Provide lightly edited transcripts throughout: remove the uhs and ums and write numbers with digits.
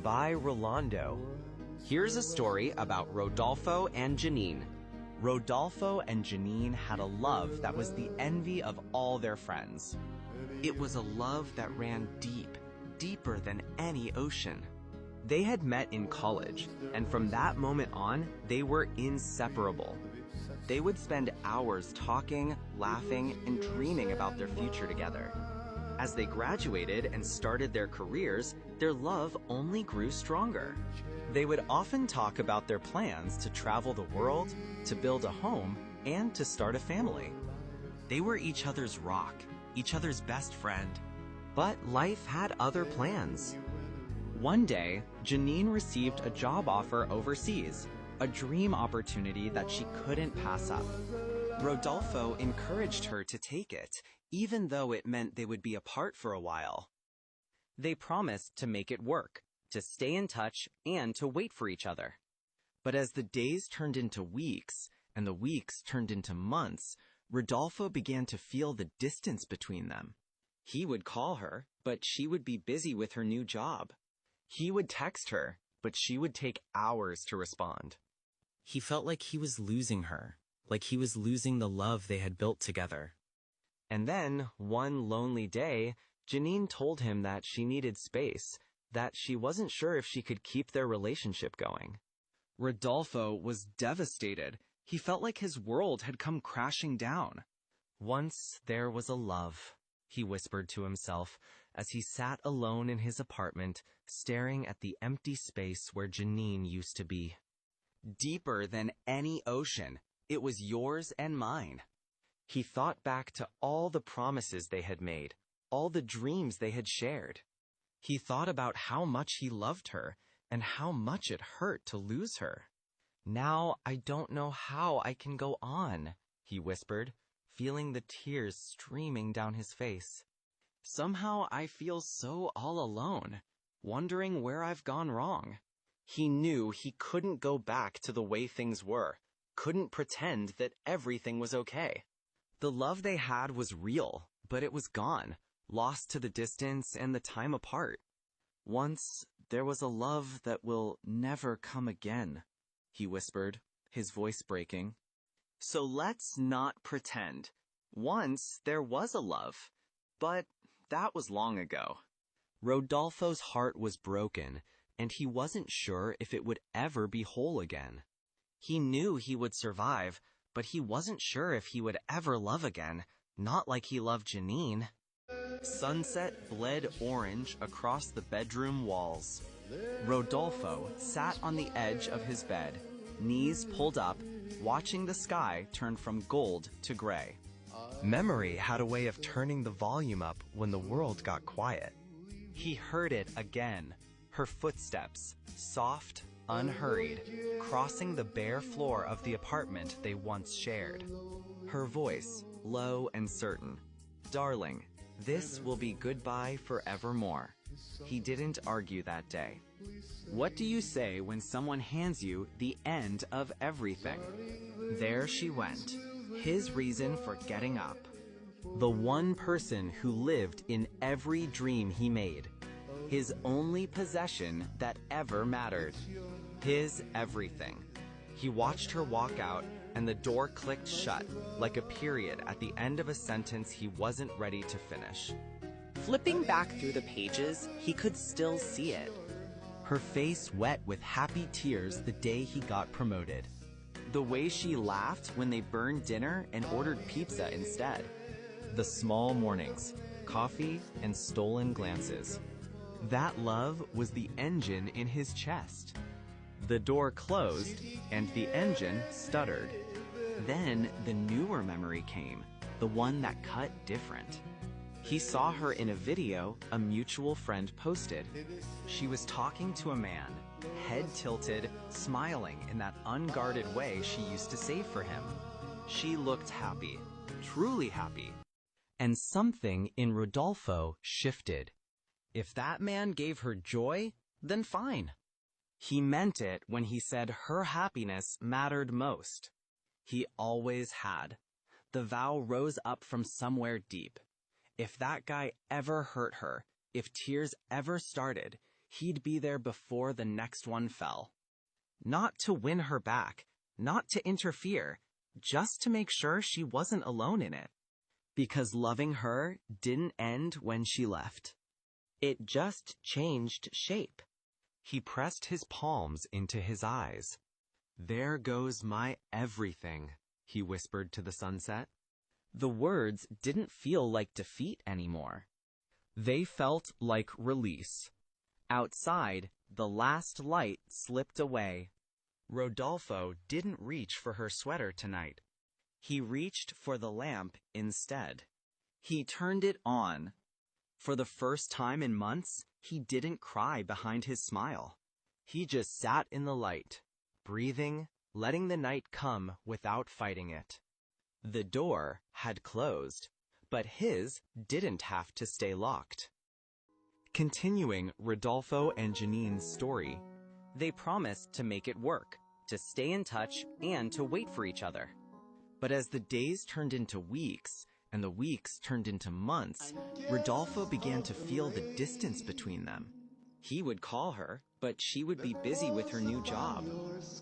by Rolando. Here's a story about Rodolfo and Janine. Rodolfo and Janine had a love that was the envy of all their friends. It was a love that ran deep, deeper than any ocean. They had met in college, and from that moment on, they were inseparable. They would spend hours talking, laughing, and dreaming about their future together. As they graduated and started their careers, their love only grew stronger. They would often talk about their plans to travel the world, to build a home, and to start a family. They were each other's rock, each other's best friend. But life had other plans. One day, Janine received a job offer overseas, a dream opportunity that she couldn't pass up. Rodolfo encouraged her to take it, even though it meant they would be apart for a while. They promised to make it work, to stay in touch, and to wait for each other. But as the days turned into weeks, and the weeks turned into months, Rodolfo began to feel the distance between them. He would call her, but she would be busy with her new job. He would text her, but she would take hours to respond. He felt like he was losing her, like he was losing the love they had built together. And then, one lonely day, Janine told him that she needed space, that she wasn't sure if she could keep their relationship going. Rodolfo was devastated. He felt like his world had come crashing down. Once there was a love, he whispered to himself as he sat alone in his apartment, staring at the empty space where Janine used to be. Deeper than any ocean, it was yours and mine. He thought back to all the promises they had made, all the dreams they had shared. He thought about how much he loved her and how much it hurt to lose her. Now I don't know how I can go on, he whispered, feeling the tears streaming down his face. Somehow I feel so all alone, wondering where I've gone wrong. He knew he couldn't go back to the way things were, couldn't pretend that everything was okay. The love they had was real, but it was gone, lost to the distance and the time apart. Once there was a love that will never come again, he whispered, his voice breaking. So let's not pretend. Once there was a love, but that was long ago. Rodolfo's heart was broken, and he wasn't sure if it would ever be whole again. He knew he would survive, but he wasn't sure if he would ever love again, not like he loved Janine. Sunset bled orange across the bedroom walls. Rodolfo sat on the edge of his bed, knees pulled up, watching the sky turn from gold to gray. Memory had a way of turning the volume up when the world got quiet. He heard it again, her footsteps, soft, unhurried, crossing the bare floor of the apartment they once shared. Her voice, low and certain. Darling, this will be goodbye forevermore. He didn't argue that day. What do you say when someone hands you the end of everything? There she went, his reason for getting up. The one person who lived in every dream he made. His only possession that ever mattered. His everything. He watched her walk out, and the door clicked shut, like a period at the end of a sentence he wasn't ready to finish. Flipping back through the pages, he could still see it. Her face wet with happy tears the day he got promoted. The way she laughed when they burned dinner and ordered pizza instead. The small mornings, coffee and stolen glances. That love was the engine in his chest. The door closed, and the engine stuttered. Then the newer memory came, the one that cut different. He saw her in a video a mutual friend posted. She was talking to a man, head tilted, smiling in that unguarded way she used to save for him. She looked happy, truly happy. And something in Rodolfo shifted. If that man gave her joy, then fine. He meant it when he said her happiness mattered most. He always had. The vow rose up from somewhere deep. If that guy ever hurt her, if tears ever started, He'd be there before the next one fell. Not to win her back, not to interfere, just to make sure she wasn't alone in it. Because loving her didn't end when she left. It just changed shape. He pressed his palms into his eyes. "There goes my everything," he whispered to the sunset. The words didn't feel like defeat anymore. They felt like release. Outside, the last light slipped away. Rodolfo didn't reach for her sweater tonight. He reached for the lamp instead. He turned it on. For the first time in months, he didn't cry behind his smile. He just sat in the light, breathing, letting the night come without fighting it. The door had closed, but his didn't have to stay locked. Continuing Rodolfo and Janine's story, they promised to make it work, to stay in touch, and to wait for each other. But as the days turned into weeks, and the weeks turned into months, Rodolfo began to feel the distance between them. He would call her, but she would be busy with her new job.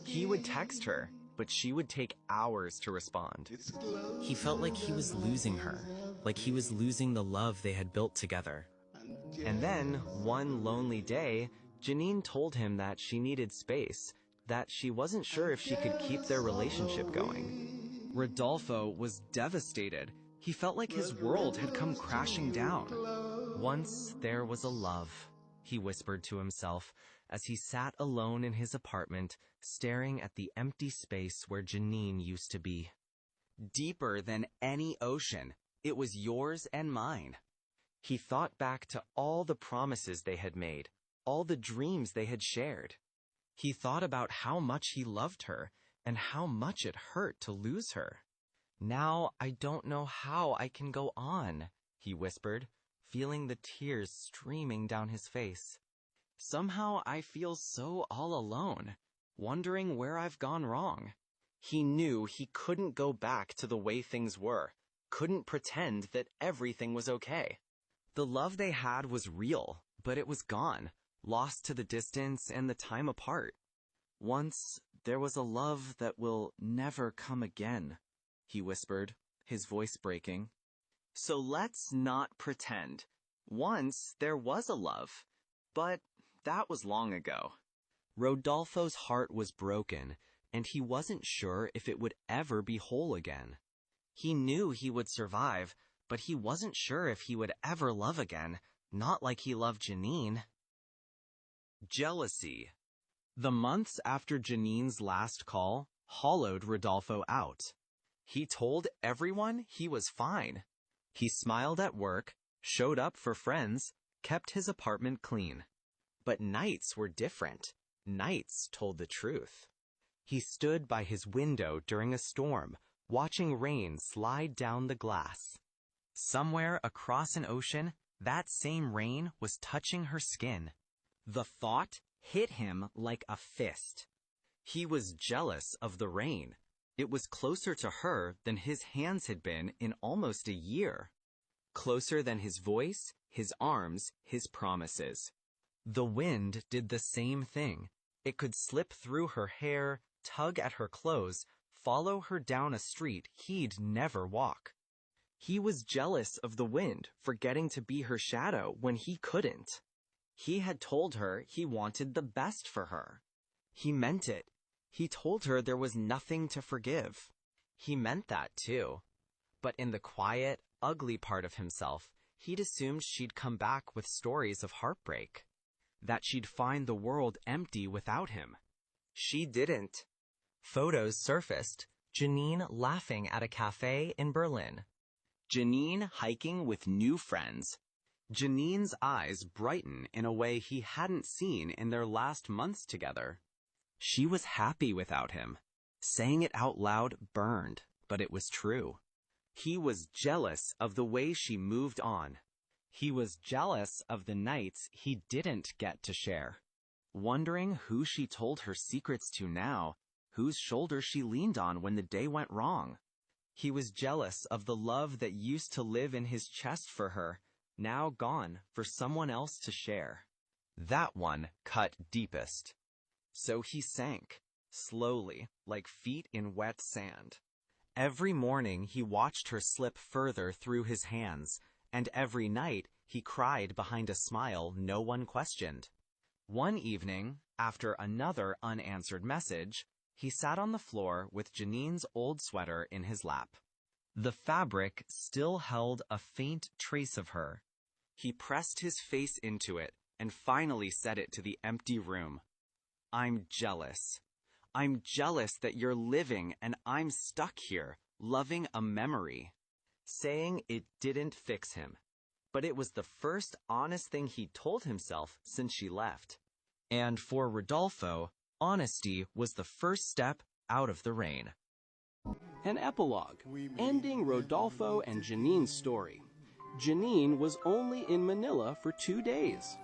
He would text her, but she would take hours to respond. He felt like he was losing her, like he was losing the love they had built together. And then, one lonely day, Janine told him that she needed space, that she wasn't sure if she could keep their relationship going. Rodolfo was devastated. He felt like his world had come crashing down. Once there was a love, he whispered to himself as he sat alone in his apartment, staring at the empty space where Janine used to be. Deeper than any ocean, it was yours and mine. He thought back to all the promises they had made, all the dreams they had shared. He thought about how much he loved her and how much it hurt to lose her. "Now I don't know how I can go on," he whispered, feeling the tears streaming down his face. "Somehow I feel so all alone, wondering where I've gone wrong." He knew he couldn't go back to the way things were, couldn't pretend that everything was okay. The love they had was real, but it was gone, lost to the distance and the time apart. "Once there was a love that will never come again," he whispered, his voice breaking. "So let's not pretend. Once there was a love, but that was long ago." Rodolfo's heart was broken, and he wasn't sure if it would ever be whole again. He knew he would survive, but he wasn't sure if he would ever love again, not like he loved Janine. Jealousy. The months after Janine's last call hollowed Rodolfo out. He told everyone he was fine. He smiled at work, showed up for friends, kept his apartment clean. But nights were different. Nights told the truth. He stood by his window during a storm, watching rain slide down the glass. Somewhere across an ocean, that same rain was touching her skin. The thought hit him like a fist. He was jealous of the rain. It was closer to her than his hands had been in almost a year. Closer than his voice, his arms, his promises. The wind did the same thing. It could slip through her hair, tug at her clothes, follow her down a street he'd never walk. He was jealous of the wind for getting to be her shadow when he couldn't. He had told her he wanted the best for her. He meant it. He told her there was nothing to forgive. He meant that too. But in the quiet, ugly part of himself, he'd assumed she'd come back with stories of heartbreak. That she'd find the world empty without him. She didn't. Photos surfaced, Janine laughing at a cafe in Berlin. Janine hiking with new friends. Janine's eyes brighten in a way he hadn't seen in their last months together. She was happy without him. Saying it out loud burned, but it was true. He was jealous of the way she moved on. He was jealous of the nights he didn't get to share. Wondering who she told her secrets to now, whose shoulder she leaned on when the day went wrong. He was jealous of the love that used to live in his chest for her, now gone for someone else to share. That one cut deepest. So he sank, slowly, like feet in wet sand. Every morning he watched her slip further through his hands, and every night he cried behind a smile no one questioned. One evening, after another unanswered message, he sat on the floor with Janine's old sweater in his lap. The fabric still held a faint trace of her. He pressed his face into it and finally said it to the empty room. "I'm jealous. I'm jealous that you're living and I'm stuck here, loving a memory." Saying it didn't fix him, but it was the first honest thing he'd told himself since she left. And for Rodolfo, honesty was the first step out of the rain. An epilogue, ending Rodolfo and Janine's story. Janine was only in Manila for 2 days.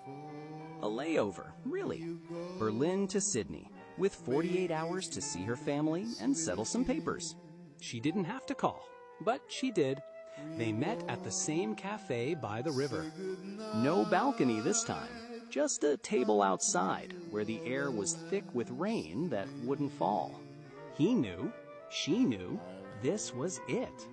A layover, really. Berlin to Sydney, with 48 hours to see her family and settle some papers. She didn't have to call, but she did. They met at the same cafe by the river. No balcony this time, just a table outside where the air was thick with rain that wouldn't fall. He knew, she knew, this was it.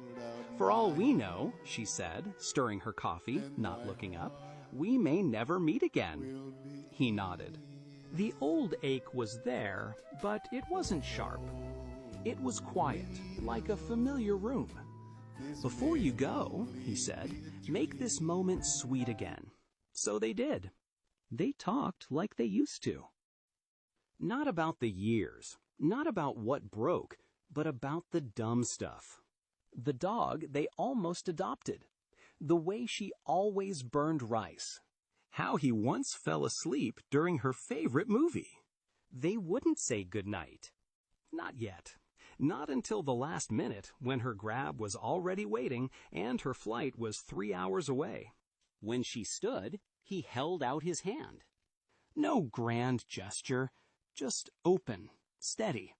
"For all we know," she said, stirring her coffee, not looking up, "we may never meet again." He nodded. The old ache was there, but it wasn't sharp. It was quiet, like a familiar room. "Before you go," he said, "make this moment sweet again." So they did. They talked like they used to. Not about the years, not about what broke, but about the dumb stuff. The dog they almost adopted. The way she always burned rice. How he once fell asleep during her favorite movie. They wouldn't say goodnight. Not yet. Not until the last minute, when her grab was already waiting and her flight was 3 hours away. When she stood, he held out his hand. No grand gesture, just open, steady.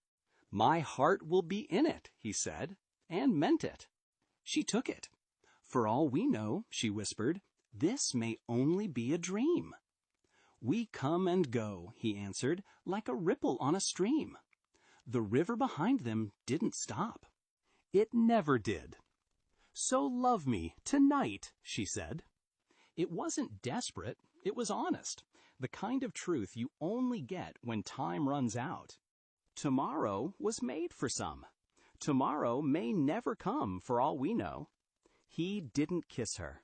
"My heart will be in it," he said, and meant it. She took it. "For all we know," she whispered, "this may only be a dream." "We come and go," he answered, "like a ripple on a stream." The river behind them didn't stop. It never did. "So love me tonight," she said. It wasn't desperate, it was honest, the kind of truth you only get when time runs out. Tomorrow was made for some. Tomorrow may never come, for all we know. He didn't kiss her.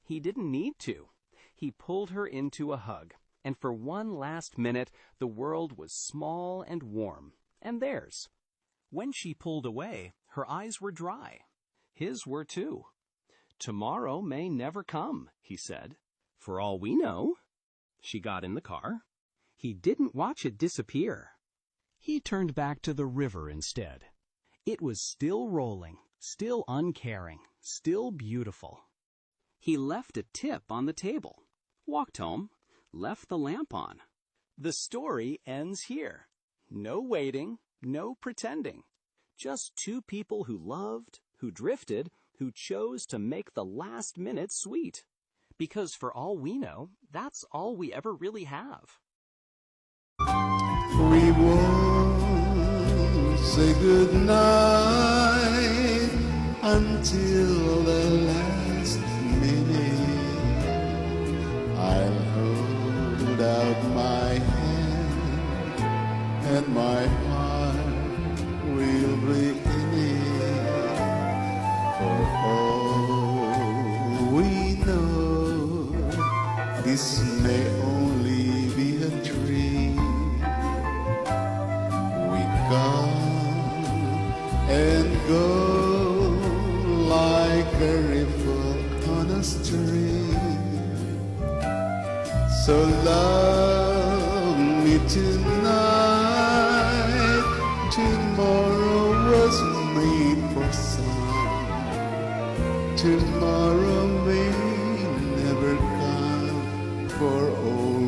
He didn't need to. He pulled her into a hug, and for one last minute the world was small and warm, and theirs. When she pulled away, her eyes were dry. His were too. "Tomorrow may never come," he said. "For all we know." She got in the car. He didn't watch it disappear. He turned back to the river instead. It was still rolling, still uncaring, still beautiful. He left a tip on the table, walked home, left the lamp on. The story ends here. No waiting, no pretending. Just two people who loved, who drifted, who chose to make the last minute sweet. Because for all we know, that's all we ever really have. We won't say goodnight until the last minute. I'll hold out my hand and my heart will be in it. For all we know, this may only be a dream. We come and go like a ripple on a stream. So love me tonight. Tomorrow was made for some. Tomorrow may never come, for all